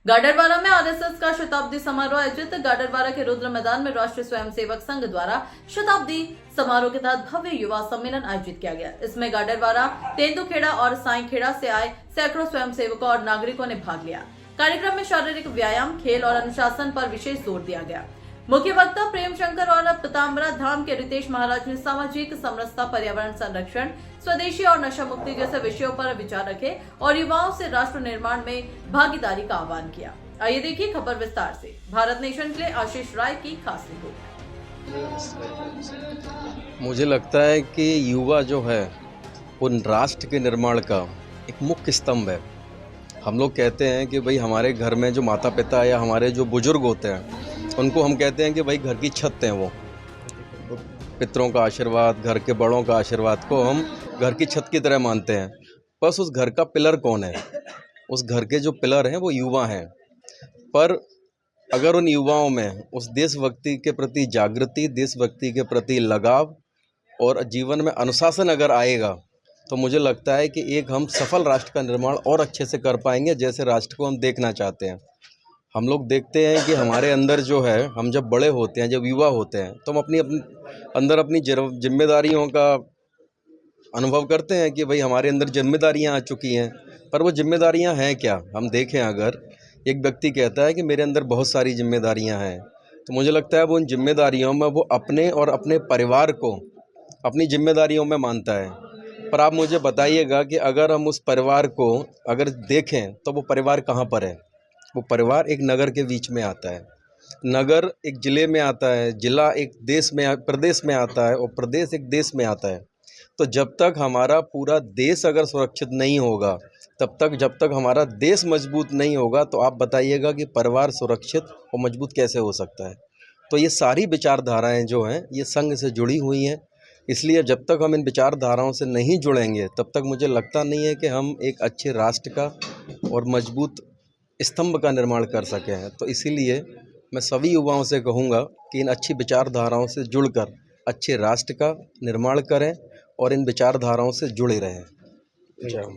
गाडरवारा में आरएसएस का शताब्दी समारोह आयोजित। गाडरवारा के रुद्र मैदान में राष्ट्रीय स्वयंसेवक संघ द्वारा शताब्दी समारोह के तहत भव्य युवा सम्मेलन आयोजित किया गया। इसमें गाडरवारा, तेंदुखेड़ा और साईखेड़ा से आए सैकड़ों स्वयंसेवकों और नागरिकों ने भाग लिया। कार्यक्रम में शारीरिक व्यायाम, खेल और अनुशासन पर विशेष जोर दिया गया। मुख्य वक्ता प्रेम शंकर और पीताम्बरा धाम के रितेश महाराज ने सामाजिक समरसता, पर्यावरण संरक्षण, स्वदेशी और नशा मुक्ति जैसे विषयों पर विचार रखे और युवाओं से राष्ट्र निर्माण में भागीदारी का आह्वान किया। आइए देखिए खबर विस्तार से। भारत नेशन के लिए आशीष राय की खास रिपोर्ट। मुझे लगता है कि युवा जो है वो राष्ट्र के निर्माण का एक मुख्य स्तंभ है। हम लोग कहते हैं कि भाई हमारे घर में जो माता पिता या हमारे जो बुजुर्ग होते हैं उनको हम कहते हैं कि भाई घर की छत हैं। वो पितरों का आशीर्वाद, घर के बड़ों का आशीर्वाद को हम घर की छत की तरह मानते हैं। बस उस घर का पिलर कौन है? उस घर के जो पिलर हैं वो युवा हैं। पर अगर उन युवाओं में उस देशभक्ति के प्रति जागृति, देशभक्ति के प्रति लगाव और जीवन में अनुशासन अगर आएगा तो मुझे लगता है कि एक हम सफल राष्ट्र का निर्माण और अच्छे से कर पाएंगे, जैसे राष्ट्र को हम देखना चाहते हैं। हम लोग देखते हैं कि हमारे अंदर जो है, हम जब बड़े होते हैं, जब युवा होते हैं, तो हम अपनी अंदर अपनी जिम्मेदारियों का अनुभव करते हैं कि भाई हमारे अंदर जिम्मेदारियां आ चुकी हैं। पर वो जिम्मेदारियां हैं क्या? हम देखें, अगर एक व्यक्ति कहता है कि मेरे अंदर बहुत सारी जिम्मेदारियां हैं, तो मुझे लगता है वो उन जिम्मेदारियों में वो अपने और अपने परिवार को अपनी जिम्मेदारियों में मानता है। पर आप मुझे बताइएगा कि अगर हम उस परिवार को अगर देखें तो वो परिवार कहाँ पर है? वो परिवार एक नगर के बीच में आता है, नगर एक ज़िले में आता है, ज़िला एक प्रदेश में आता है और प्रदेश एक देश में आता है। तो जब तक हमारा पूरा देश अगर सुरक्षित नहीं होगा, जब तक हमारा देश मजबूत नहीं होगा, तो आप बताइएगा कि परिवार सुरक्षित और मजबूत कैसे हो सकता है? तो ये सारी विचारधाराएँ जो हैं ये संघ से जुड़ी हुई हैं। इसलिए जब तक हम इन विचारधाराओं से नहीं जुड़ेंगे तब तक मुझे लगता नहीं है कि हम एक अच्छे राष्ट्र का और मजबूत स्तंभ का निर्माण कर सके हैं। तो इसीलिए मैं सभी युवाओं से कहूँगा कि इन अच्छी विचारधाराओं से जुड़कर अच्छे राष्ट्र का निर्माण करें और इन विचारधाराओं से जुड़े रहें। जय हिंद।